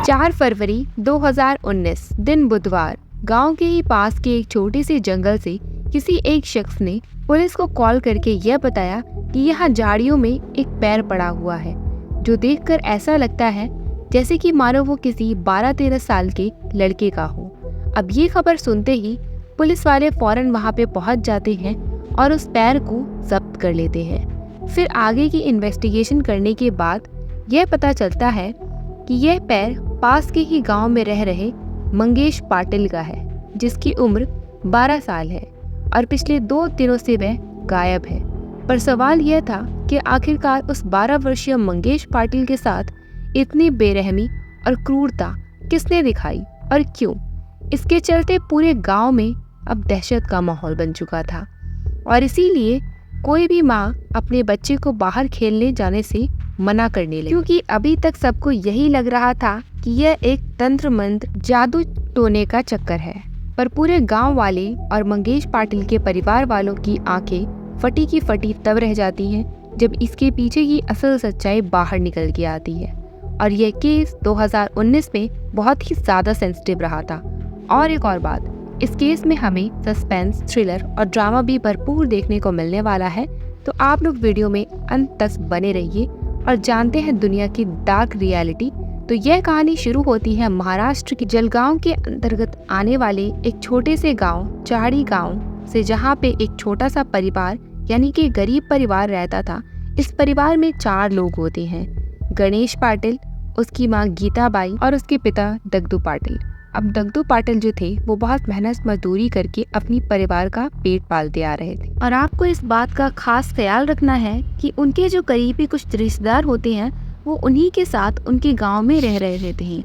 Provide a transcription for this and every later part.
4 फरवरी 2019 दिन बुधवार गांव के ही पास के एक छोटे से जंगल से किसी एक शख्स ने पुलिस को कॉल करके यह बताया कि यहाँ झाड़ियों में एक पैर पड़ा हुआ है, जो देखकर ऐसा लगता है जैसे कि मानो वो किसी 12-13 साल के लड़के का हो। अब ये खबर सुनते ही पुलिस वाले फौरन वहाँ पे पहुँच जाते हैं और उस पैर को जब्त कर लेते हैं। फिर आगे की इन्वेस्टिगेशन करने के बाद यह पता चलता है कि यह पैर पास के ही गांव में रह रहे मंगेश पाटिल का है, जिसकी उम्र 12 साल है और पिछले 2 दिनों से वह गायब है। पर सवाल यह था कि आखिरकार उस 12 वर्षीय मंगेश पाटिल के साथ इतनी बेरहमी और क्रूरता किसने दिखाई और क्यों? इसके चलते पूरे गांव में अब दहशत का माहौल बन चुका था और इसीलिए कोई भी माँ अपने बच्चे को बाहर खेलने जाने से मना करने लगी, क्योंकि अभी तक सबको यही लग रहा था कि यह एक तंत्र मंत्र जादू टोने का चक्कर है। पर पूरे गांव वाले और मंगेश पाटिल के परिवार वालों की आंखें फटी की फटी तब रह जाती हैं जब इसके पीछे की असल सच्चाई बाहर निकल के आती है। और यह केस 2019 में बहुत ही ज्यादा सेंसिटिव रहा था। और एक और बात, इस केस में हमें सस्पेंस, थ्रिलर और ड्रामा भी भरपूर देखने को मिलने वाला है, तो आप लोग वीडियो में अंत तक बने रहिए और जानते हैं दुनिया की डार्क रियलिटी। तो यह कहानी शुरू होती है महाराष्ट्र के जलगांव के अंतर्गत आने वाले एक छोटे से गांव चाड़ी गांव से, जहां पे एक छोटा सा परिवार यानी कि गरीब परिवार रहता था। इस परिवार में 4 लोग होते हैं, गणेश पाटिल, उसकी माँ गीताबाई और उसके पिता दगदू पाटिल। अब दगदू पाटिल जो थे वो बहुत मेहनत मजदूरी करके अपनी परिवार का पेट पालते आ रहे थे। और आपको इस बात का खास ख्याल रखना है कि उनके जो करीबी कुछ रिश्तेदार होते हैं वो उन्हीं के साथ उनके गांव में रह रहे थे।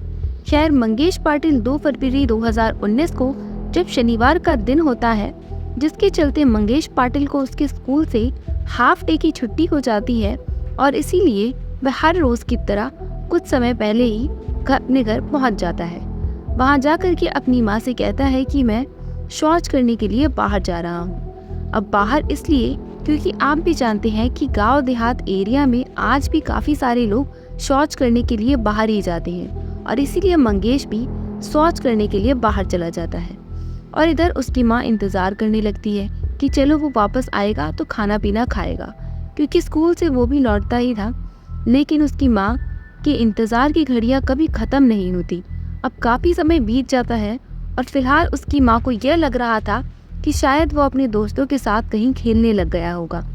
खैर, मंगेश पाटिल 2 फरवरी 2019 को जब शनिवार का दिन होता है, जिसके चलते मंगेश पाटिल को उसके स्कूल से हाफ डे की छुट्टी हो जाती है और इसीलिए वह हर रोज की तरह कुछ समय पहले ही अपने घर पहुंच जाता है। वहां जाकर के अपनी माँ से कहता है कि मैं शौच करने के लिए बाहर जा रहा हूँ। अब बाहर इसलिए क्योंकि आप भी जानते हैं कि गांव देहात एरिया में आज भी काफ़ी सारे लोग शौच करने के लिए बाहर ही जाते हैं और इसीलिए मंगेश भी शौच करने के लिए बाहर चला जाता है। और इधर उसकी माँ इंतज़ार करने लगती है कि चलो वो वापस आएगा तो खाना पीना खाएगा, क्योंकि स्कूल से वो भी लौटता ही था। लेकिन उसकी माँ के इंतज़ार की घड़ियाँ कभी ख़त्म नहीं होती। अब काफ़ी समय बीत जाता है और फिलहाल उसकी माँ को यह लग रहा था कि शायद वो अपने दोस्तों के साथ कहीं खेलने लग गया होगा,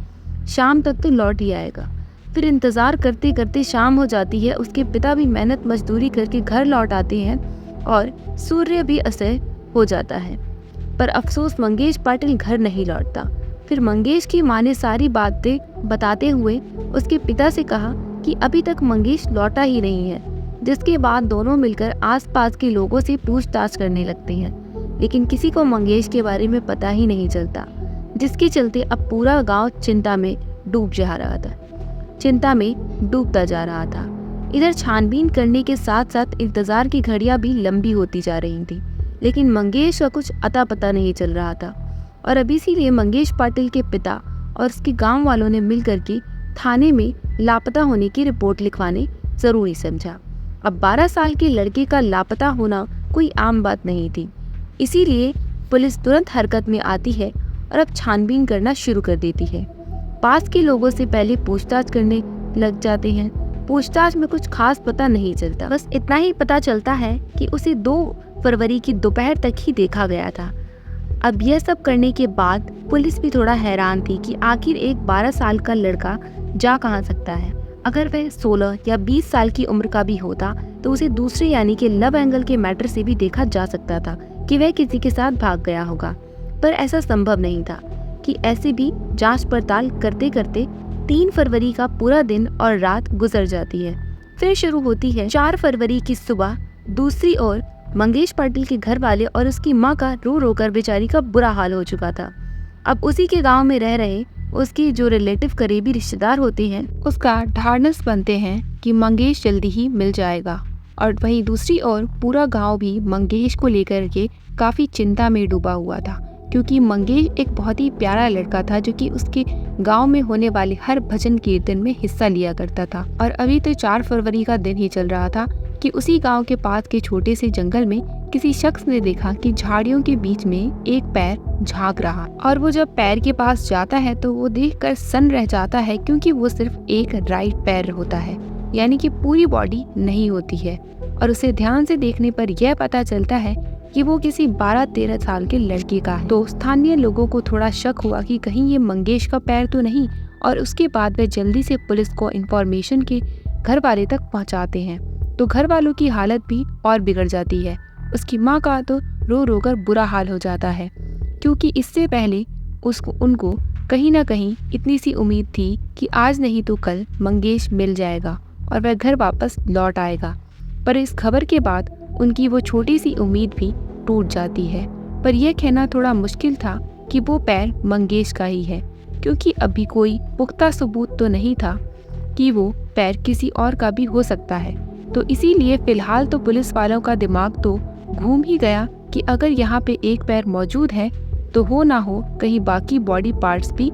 शाम तक तो लौट ही आएगा। फिर इंतज़ार करते करते शाम हो जाती है। उसके पिता भी मेहनत मजदूरी करके घर लौट आते हैं और सूर्य भी अस्त हो जाता है। पर अफसोस मंगेश पाटिल घर नहीं लौटता। फिर मंगेश की माँ ने सारी बातें बताते हुए उसके पिता से कहा कि अभी तक मंगेश लौटा ही नहीं है, जिसके बाद दोनों मिलकर आसपास के लोगों से पूछताछ करने लगते हैं। लेकिन किसी को मंगेश के बारे में पता ही नहीं चलता, जिसके चलते अब पूरा गांव चिंता में डूबता जा रहा था। इधर छानबीन करने के साथ साथ इंतजार की घड़ियां भी लंबी होती जा रही थी, लेकिन मंगेश का कुछ अता पता नहीं चल रहा था। और अब इसीलिए मंगेश पाटिल के पिता और उसके गांव वालों ने मिलकर के थाने में लापता होने की रिपोर्ट लिखवाने जरूरी समझा। अब 12 साल के लड़के का लापता होना कोई आम बात नहीं थी, इसीलिए पुलिस तुरंत हरकत में आती है और अब छानबीन करना शुरू कर देती है। पास के लोगों से पहले पूछताछ करने लग जाते हैं। पूछताछ में कुछ खास पता नहीं चलता, बस इतना ही पता चलता है कि उसे 2 फरवरी की दोपहर तक ही देखा गया था। अब यह सब करने के बाद पुलिस भी थोड़ा हैरान थी कि आखिर एक 12 साल का लड़का जा कहाँ सकता है। अगर वह 16 या 20 साल की उम्र का भी होता तो उसे दूसरे यानी कि लव एंगल के मैटर से भी देखा जा सकता था कि वह किसी के साथ भाग गया होगा। पर ऐसा संभव नहीं था कि ऐसे भी जांच पड़ताल करते करते 3 फरवरी का पूरा दिन और रात गुजर जाती है। फिर शुरू होती है 4 फरवरी की सुबह। दूसरी ओर मंगेश पाटिल के घर वाले और उसकी माँ का रो रो कर बेचारी का बुरा हाल हो चुका था। अब उसी के गांव में रह रहे उसके जो रिलेटिव करीबी रिश्तेदार होते हैं उसका ढाढ़स बनते हैं कि मंगेश जल्दी ही मिल जाएगा। और वहीं दूसरी ओर पूरा गांव भी मंगेश को लेकर के काफ़ी चिंता में डूबा हुआ था, क्योंकि मंगेश एक बहुत ही प्यारा लड़का था जो कि उसके गांव में होने वाले हर भजन कीर्तन में हिस्सा लिया करता था। और अभी तो 4 फरवरी का दिन ही चल रहा था कि उसी गांव के पास के छोटे से जंगल में किसी शख्स ने देखा कि झाड़ियों के बीच में एक पैर झांक रहा, और वो जब पैर के पास जाता है तो वो देखकर सन्न रह जाता है, क्योंकि वो सिर्फ एक राइट पैर होता है, यानी कि पूरी बॉडी नहीं होती है। और उसे ध्यान से देखने पर यह पता चलता है कि वो किसी 12-13 साल के लड़के का है। तो स्थानीय लोगों को थोड़ा शक हुआ कि कहीं ये मंगेश का पैर तो नहीं, और उसके बाद वे जल्दी से पुलिस को इन्फॉर्मेशन के घर वाले तक पहुंचाते हैं। तो घर वालों की हालत भी और बिगड़ जाती है। उसकी माँ का तो रो रो कर बुरा हाल हो जाता है, क्योंकि इससे पहले उनको कहीं ना कहीं इतनी सी उम्मीद थी कि आज नहीं तो कल मंगेश मिल जाएगा और वह घर वापस लौट आएगा। पर इस खबर के बाद उनकी वो छोटी सी उम्मीद भी टूट जाती है। पर यह कहना थोड़ा मुश्किल था कि वो पैर मंगेश का ही है, क्योंकि अभी कोई पुख्ता सबूत तो नहीं था कि वो पैर किसी और का भी हो सकता है। तो इसीलिए फिलहाल तो पुलिस वालों का दिमाग तो घूम ही गया कि अगर यहाँ पे एक पैर मौजूद है तो हो ना हो कहीं बाकी बॉडी पार्ट्स भी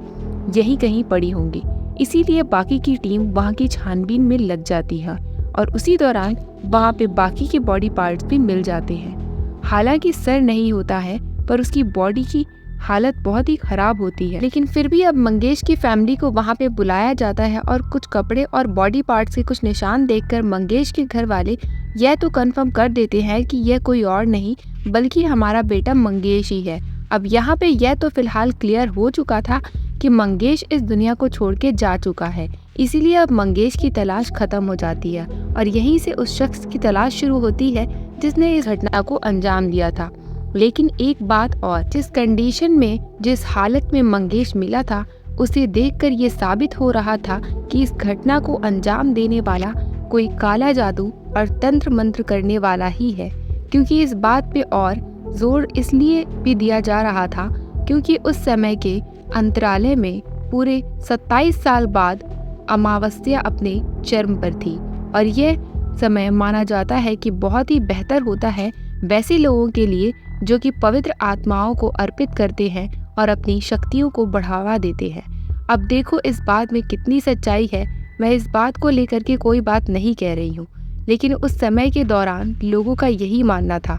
यहीं कहीं पड़ी होंगी। इसीलिए बाकी की टीम वहाँ की छानबीन में लग जाती है और उसी दौरान वहाँ पे बाकी के बॉडी पार्ट्स भी मिल जाते हैं। हालांकि सर नहीं होता है, पर उसकी बॉडी की हालत बहुत ही खराब होती है। लेकिन फिर भी अब मंगेश की फैमिली को वहाँ पे बुलाया जाता है और कुछ कपड़े और बॉडी पार्ट्स के कुछ निशान देखकर मंगेश के घर वाले यह तो कंफर्म कर देते हैं कि यह कोई और नहीं बल्कि हमारा बेटा मंगेश ही है। अब यहाँ पे यह तो फिलहाल क्लियर हो चुका था कि मंगेश इस दुनिया को छोड़ के जा चुका है, इसीलिए अब मंगेश की तलाश खत्म हो जाती है और यहीं से उस शख्स की तलाश शुरू होती है जिसने इस घटना को अंजाम दिया था। लेकिन एक बात और, जिस कंडीशन में, जिस हालत में मंगेश मिला था, उसे देखकर ये साबित हो रहा था कि इस घटना को अंजाम देने वाला कोई काला जादू और तंत्र मंत्र करने वाला ही है। क्योंकि इस बात पे और जोर इसलिए भी दिया जा रहा था क्योंकि उस समय के अंतराले में पूरे 27 साल बाद अमावस्या अपने चरम पर थी और यह समय माना जाता है कि बहुत ही बेहतर होता है वैसे लोगों के लिए जो कि पवित्र आत्माओं को अर्पित करते हैं और अपनी शक्तियों को बढ़ावा देते हैं। अब देखो इस बात में कितनी सच्चाई है। मैं इस बात को लेकर के कोई बात नहीं कह रही हूँ, लेकिन उस समय के दौरान लोगों का यही मानना था।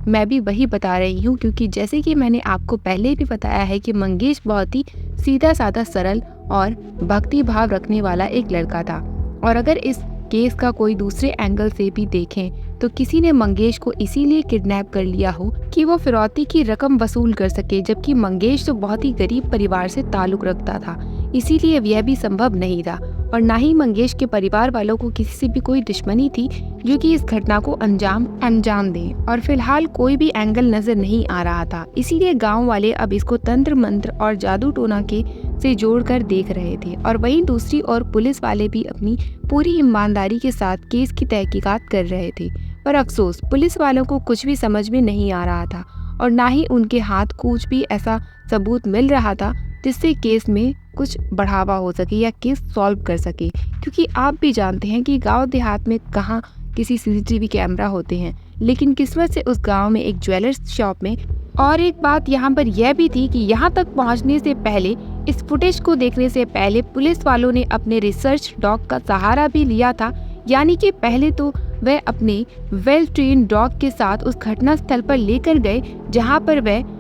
मैं भी वही बता रही हूँ क्योंकि जैसे कि मैंने आपको पहले भी बताया है कि मंगेश बहुत ही सीधा साधा सरल और भक्ति भाव रखने वाला एक लड़का था। और अगर इस केस का कोई दूसरे एंगल से भी देखें तो किसी ने मंगेश को इसीलिए किडनैप कर लिया हो कि वो फिरौती की रकम वसूल कर सके, जबकि मंगेश तो बहुत ही गरीब परिवार से ताल्लुक रखता था, इसीलिए यह भी संभव नहीं था। और ना ही मंगेश के परिवार वालों को किसी से भी कोई दुश्मनी थी जो कि इस घटना को अंजाम दे। और फिलहाल कोई भी एंगल नजर नहीं आ रहा था, इसीलिए गांव वाले अब इसको तंत्र मंत्र और जादू टोना के से जोड़कर देख रहे थे। और वहीं दूसरी ओर पुलिस वाले भी अपनी पूरी ईमानदारी के साथ केस की तहकीकात कर रहे थे। पर अफसोस पुलिस वालों को कुछ भी समझ में नहीं आ रहा था और ना ही उनके हाथ कुछ भी ऐसा सबूत मिल रहा था जिससे केस में कुछ बढ़ावा हो सके या केस सॉल्व कर सके। क्योंकि आप भी जानते हैं कि गांव देहात में कहाँ किसी सीसीटीवी कैमरा होते हैं, लेकिन किस्मत से उस गांव में एक ज्वेलर्स शॉप में। और एक बात यहाँ पर यह भी थी कि यहाँ तक पहुँचने से पहले, इस फुटेज को देखने से पहले पुलिस वालों ने अपने रिसर्च डॉग का सहारा भी लिया था। यानी कि पहले तो वह अपने वेल ट्रेन डॉग के साथ उस घटना स्थल पर लेकर गए जहाँ पर वह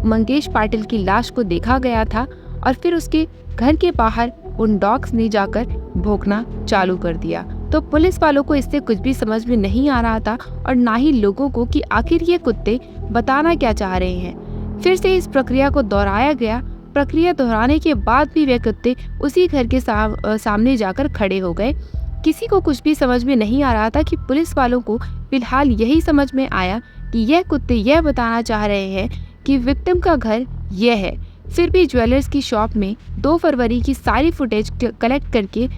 मंगेश पाटिल की लाश को देखा गया था, और फिर उसके घर के बाहर उन डॉग्स ने जाकर भौंकना चालू कर दिया। तो पुलिस वालों को इससे कुछ भी समझ में नहीं आ रहा था और ना ही लोगों को कि आखिर ये कुत्ते बताना क्या चाह रहे हैं। फिर से इस प्रक्रिया को दोहराया गया। प्रक्रिया दोहराने के बाद भी वे कुत्ते उसी घर के सामने जाकर खड़े हो गए। किसी को कुछ भी समझ में नहीं आ रहा था कि पुलिस वालों को फिलहाल यही समझ में आया कि यह कुत्ते यह बताना चाह रहे हैं कि विक्टिम का घर यह है। फिर भी ज्वेलर्स की शॉप में 2 फरवरी की सारी फुटेज कलेक्ट करके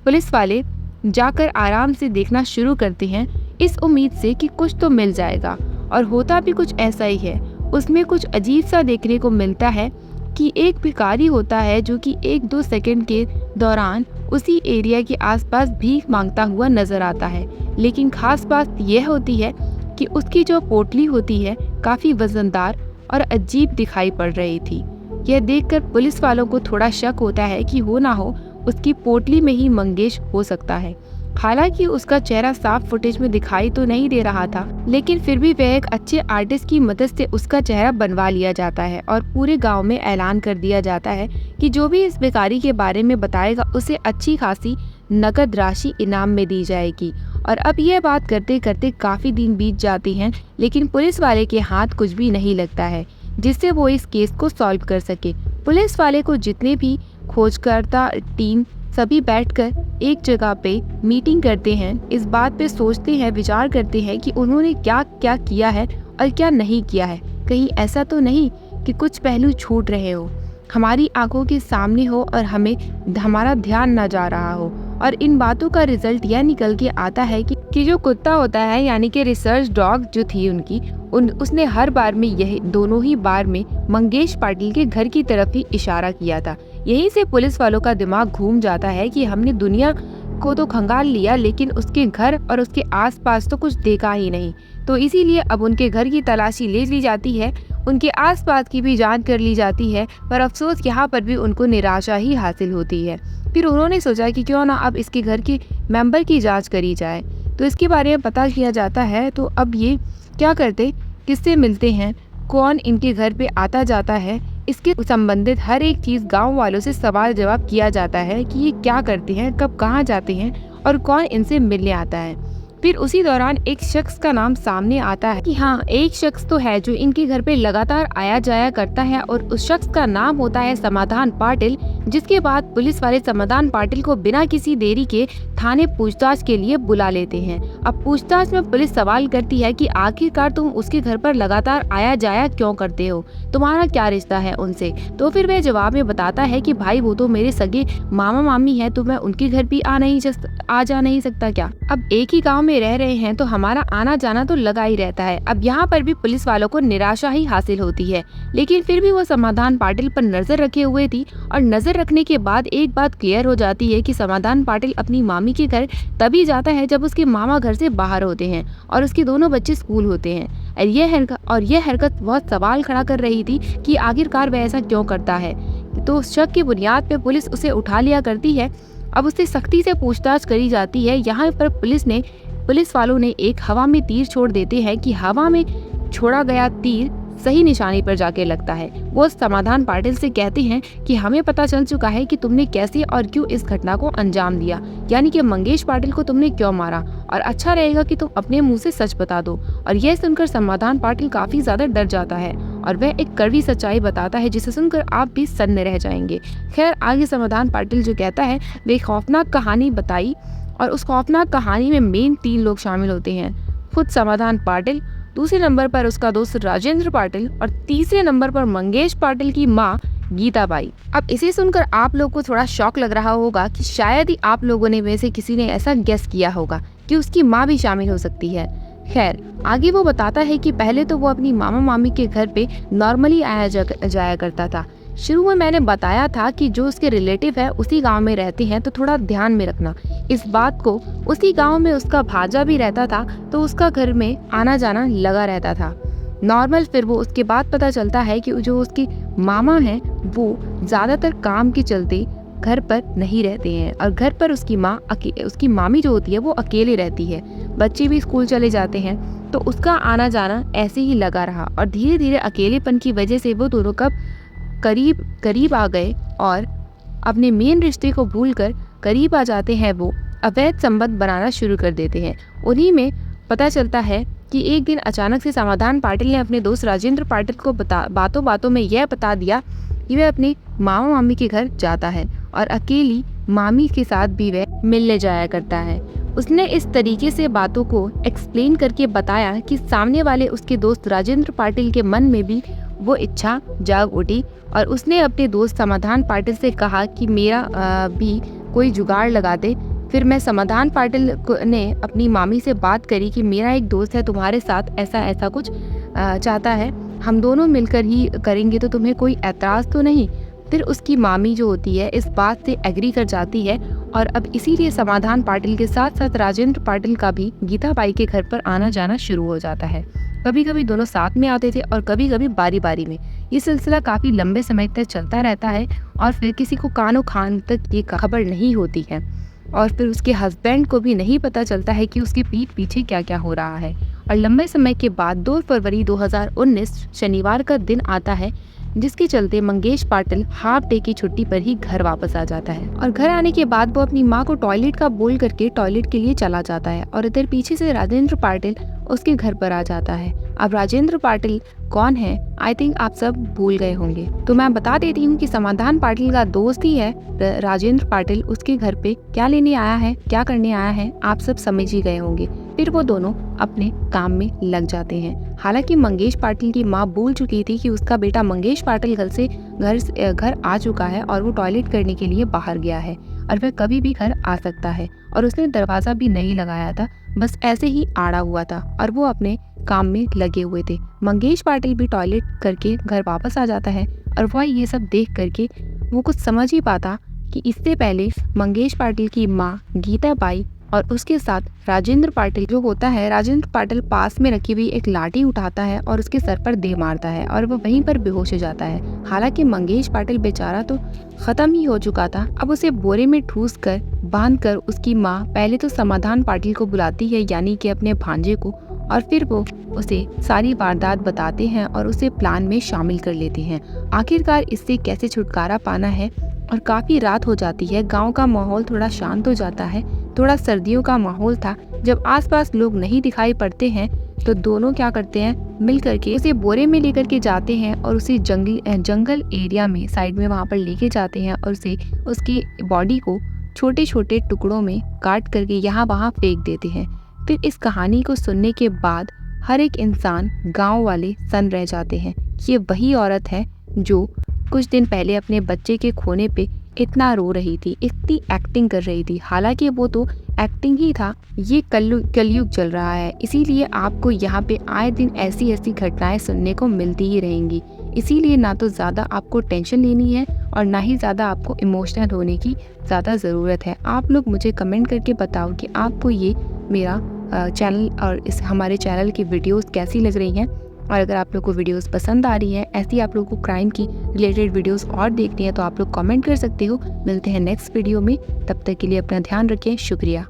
पुलिस वाले जाकर आराम से देखना शुरू करते हैं, इस उम्मीद से कि कुछ तो मिल जाएगा। और होता भी कुछ ऐसा ही है। उसमें कुछ अजीब सा देखने को मिलता है कि एक भिखारी होता है जो कि 1-2 सेकंड के दौरान उसी एरिया के आसपास भीख मांगता हुआ नजर आता है। लेकिन खास बात यह होती है कि उसकी जो पोटली होती है काफ़ी वजनदार और अजीब दिखाई पड़ रही थी। यह देखकर पुलिस वालों को थोड़ा शक होता है कि हो ना हो उसकी पोटली में ही मंगेश हो सकता है। हालांकि उसका चेहरा साफ फुटेज में दिखाई तो नहीं दे रहा था, लेकिन फिर भी वह एक अच्छे आर्टिस्ट की मदद से उसका चेहरा बनवा लिया जाता है और पूरे गांव में ऐलान कर दिया जाता है कि जो भी इस बेकारी के बारे में बताएगा उसे अच्छी खासी नकद राशि इनाम में दी जाएगी। और अब यह बात करते करते काफी दिन बीत जाते हैं, लेकिन पुलिस वाले के हाथ कुछ भी नहीं लगता है जिससे वो इस केस को सॉल्व कर सके। पुलिस वाले को जितने भी खोजकर्ता टीम सभी बैठकर एक जगह पे मीटिंग करते हैं, इस बात पे सोचते हैं, विचार करते हैं कि उन्होंने क्या क्या किया है और क्या नहीं किया है। कहीं ऐसा तो नहीं कि कुछ पहलू छूट रहे हो, हमारी आंखों के सामने हो और हमें हमारा ध्यान न जा रहा हो। और इन बातों का रिजल्ट यह निकल के आता है कि जो कुत्ता होता है, यानी कि रिसर्च डॉग जो थी उनकी, उसने हर बार में यही दोनों ही बार में मंगेश पाटिल के घर की तरफ ही इशारा किया था। यहीं से पुलिस वालों का दिमाग घूम जाता है कि हमने दुनिया को तो खंगाल लिया, लेकिन उसके घर और उसके आसपास तो कुछ देखा ही नहीं। तो इसीलिए अब उनके घर की तलाशी ले ली जाती है, उनके आसपास की भी जांच कर ली जाती है, पर अफसोस यहाँ पर भी उनको निराशा ही हासिल होती है। फिर उन्होंने सोचा कि क्यों ना अब इसके घर के मेंबर की जांच करी जाए। तो इसके बारे में पता किया जाता है। तो अब ये क्या करते, किससे मिलते हैं, कौन इनके घर पे आता जाता है, इसके संबंधित हर एक चीज गांव वालों से सवाल जवाब किया जाता है कि ये क्या करते हैं, कब कहाँ जाते हैं और कौन इनसे मिलने आता है। फिर उसी दौरान एक शख्स का नाम सामने आता है कि हाँ, एक शख्स तो है जो इनके घर पे लगातार आया जाया करता है और उस शख्स का नाम होता है समाधान पाटिल। जिसके बाद पुलिस वाले समाधान पाटिल को बिना किसी देरी के थाने पूछताछ के लिए बुला लेते हैं। अब पूछताछ में पुलिस सवाल करती है कि आखिरकार तुम उसके घर पर लगातार आया जाया क्यों करते हो, तुम्हारा क्या रिश्ता है उनसे। तो फिर वह जवाब में बताता है कि भाई वो तो मेरे सगे मामा मामी है, तो मैं उनके घर भी आ जा नहीं सकता क्या। अब एक ही गाँव में रह रहे हैं तो हमारा आना जाना तो लगा ही रहता है। अब यहाँ पर भी पुलिस वालों को निराशा ही हासिल होती है, लेकिन फिर भी वो समाधान पाटिल पर नजर रखे हुए थी। और नजर रखने के बाद एक बात क्लियर हो जाती है कि समाधान पाटिल अपनी मामी के घर तभी जाता है जब उसके मामा घर से बाहर होते हैं और उसके दोनों बच्चे स्कूल होते हैं। और यह हरकत बहुत सवाल खड़ा कर रही थी कि आखिरकार वह ऐसा क्यों करता है। तो उस शक की बुनियाद पे पुलिस उसे उठा लिया करती है। अब उससे सख्ती से पूछताछ करी जाती है। यहाँ पर पुलिस वालों ने एक हवा में तीर छोड़ देते हैं कि हवा में छोड़ा गया तीर सही निशाने पर जाके लगता है। वो समाधान पाटिल से कहते हैं कि हमें पता चल चुका है कि तुमने कैसे और क्यों इस घटना को अंजाम दिया, यानी कि मंगेश पाटिल को तुमने क्यों मारा, और अच्छा रहेगा कि तुम अपने मुंह से सच बता दो। और यह सुनकर समाधान पाटिल काफी ज्यादा डर जाता है और वह एक कड़वी सच्चाई बताता है जिसे सुनकर आप भी सन्न रह जाएंगे। खैर, आगे समाधान पाटिल जो कहता है वे खौफनाक कहानी बताई और उस खौफनाक कहानी में मेन 3 लोग शामिल होते हैं। खुद समाधान पाटिल, दूसरे नंबर पर उसका दोस्त राजेंद्र पाटिल और तीसरे नंबर पर मंगेश पाटिल की माँ गीताबाई। अब इसे सुनकर आप लोग को थोड़ा शॉक लग रहा होगा कि शायद ही आप लोगों ने में से किसी ने ऐसा गेस किया होगा कि उसकी माँ भी शामिल हो सकती है। खैर, आगे वो बताता है कि पहले तो वो अपनी मामा मामी के घर पे नॉर्मली आया जाया करता था। शुरू में मैंने बताया था कि जो उसके रिलेटिव है उसी गांव में रहते हैं, तो थोड़ा ध्यान में रखना इस बात को। उसी गांव में उसका भांजा भी रहता था, तो उसका घर में आना जाना लगा रहता था नॉर्मल। फिर वो उसके बाद पता चलता है कि जो उसके मामा हैं वो ज्यादातर काम के चलते घर पर नहीं रहते हैं और घर पर उसकी मामी जो होती है वो अकेले रहती है। बच्चे भी स्कूल चले जाते हैं, तो उसका आना जाना ऐसे ही लगा रहा और धीरे धीरे अकेलेपन की वजह से वो दोनों कब करीब आ गए और अपने मेन रिश्ते को भूलकर करीब आ जाते हैं। वो अवैध संबंध बनाना शुरू कर देते हैं। उन्हीं में पता चलता है कि एक दिन अचानक से समाधान पाटिल ने अपने दोस्त राजेंद्र पाटिल को बातों बातों में यह बता दिया कि वह अपने मामा मामी के घर जाता है और अकेली मामी के साथ भी वह मिलने जाया करता है। उसने इस तरीके से बातों को एक्सप्लेन करके बताया कि सामने वाले उसके दोस्त राजेंद्र पाटिल के मन में भी वो इच्छा जाग उठी और उसने अपने दोस्त समाधान पाटिल से कहा कि मेरा भी कोई जुगाड़ लगा दे। फिर मैं समाधान पाटिल ने अपनी मामी से बात करी कि मेरा एक दोस्त है तुम्हारे साथ ऐसा कुछ चाहता है, हम दोनों मिलकर ही करेंगे, तो तुम्हें कोई ऐतराज़ तो नहीं। फिर उसकी मामी जो होती है इस बात से एग्री कर जाती है और अब इसीलिए समाधान पाटिल के साथ साथ राजेंद्र पाटिल का भी गीताबाई के घर पर आना जाना शुरू हो जाता है। कभी कभी दोनों साथ में आते थे और कभी कभी बारी बारी में। ये सिलसिला काफ़ी लंबे समय तक चलता रहता है और फिर किसी को कानो खान तक ये खबर नहीं होती है। और फिर उसके हस्बैंड को भी नहीं पता चलता है कि उसकी पीठ पीछे क्या क्या हो रहा है। और लंबे समय के बाद 2 फरवरी 2019 शनिवार का दिन आता है, जिसके चलते मंगेश पाटिल हाफ डे की छुट्टी पर ही घर वापस आ जाता है। और घर आने के बाद वो अपनी माँ को टॉयलेट का बोल करके टॉयलेट के लिए चला जाता है और इधर पीछे से राजेंद्र पाटिल उसके घर पर आ जाता है। अब राजेंद्र पाटिल कौन है, आई थिंक आप सब भूल गए होंगे, तो मैं बता देती हूँ कि समाधान पाटिल का दोस्त ही है राजेंद्र पाटिल। उसके घर पे क्या लेने आया है, क्या करने आया है, आप सब समझ ही गए होंगे। फिर वो दोनों अपने काम में लग जाते हैं। हालांकि मंगेश पाटिल की माँ बोल चुकी थी कि उसका बेटा मंगेश पाटिल घर आ चुका है और वो टॉयलेट करने के लिए बाहर गया है और वह कभी भी घर आ सकता है, और उसने दरवाज़ा भी नहीं लगाया था, बस ऐसे ही आड़ा हुआ था और वो अपने काम में लगे हुए थे। मंगेश पाटिल भी टॉयलेट करके घर वापस आ जाता है और वह ये सब देख करके वो कुछ समझ ही पाता कि इससे पहले मंगेश पाटिल की माँ गीता बाई और उसके साथ राजेंद्र पाटिल जो होता है, राजेंद्र पाटिल पास में रखी हुई एक लाठी उठाता है और उसके सर पर दे मारता है और वो वहीं पर बेहोश हो जाता है। हालांकि मंगेश पाटिल बेचारा तो खत्म ही हो चुका था। अब उसे बोरे में ठूस कर बांध कर उसकी माँ पहले तो समाधान पाटिल को बुलाती है, यानी कि अपने भांजे को, और फिर वो उसे सारी वारदात बताते हैं और उसे प्लान में शामिल कर लेते हैं। आखिरकार इससे कैसे छुटकारा पाना है, और काफ़ी रात हो जाती है। गांव का माहौल थोड़ा शांत हो जाता है, थोड़ा सर्दियों का माहौल था। जब आसपास लोग नहीं दिखाई पड़ते हैं तो दोनों क्या करते हैं, मिल करके उसे बोरे में लेकर के जाते हैं और उसे जंगल एरिया में साइड में वहाँ पर लेके जाते हैं और उसे उसकी बॉडी को छोटे छोटे टुकड़ों में काट करके यहाँ वहाँ फेंक देते हैं। फिर इस कहानी को सुनने के बाद हर एक इंसान, गांव वाले सन्न रह जाते हैं। ये वही औरत है जो कुछ दिन पहले अपने बच्चे के खोने पे इतना रो रही थी, इतनी एक्टिंग कर रही थी। हालांकि वो तो एक्टिंग ही था, ये कलयुग चल रहा है, इसीलिए आपको यहाँ पे आए दिन ऐसी ऐसी घटनाएं सुनने को मिलती ही रहेंगी। इसीलिए ना तो ज़्यादा आपको टेंशन लेनी है और ना ही ज़्यादा आपको इमोशनल होने की ज़्यादा ज़रूरत है। आप लोग मुझे कमेंट करके बताओ कि आपको ये मेरा चैनल और इस हमारे चैनल की वीडियोस कैसी लग रही हैं, और अगर आप लोग को वीडियोस पसंद आ रही है, ऐसी आप लोग को क्राइम की रिलेटेड वीडियोस और देखनी है, तो आप लोग कमेंट कर सकते हो। मिलते हैं नेक्स्ट वीडियो में, तब तक के लिए अपना ध्यान रखें। शुक्रिया।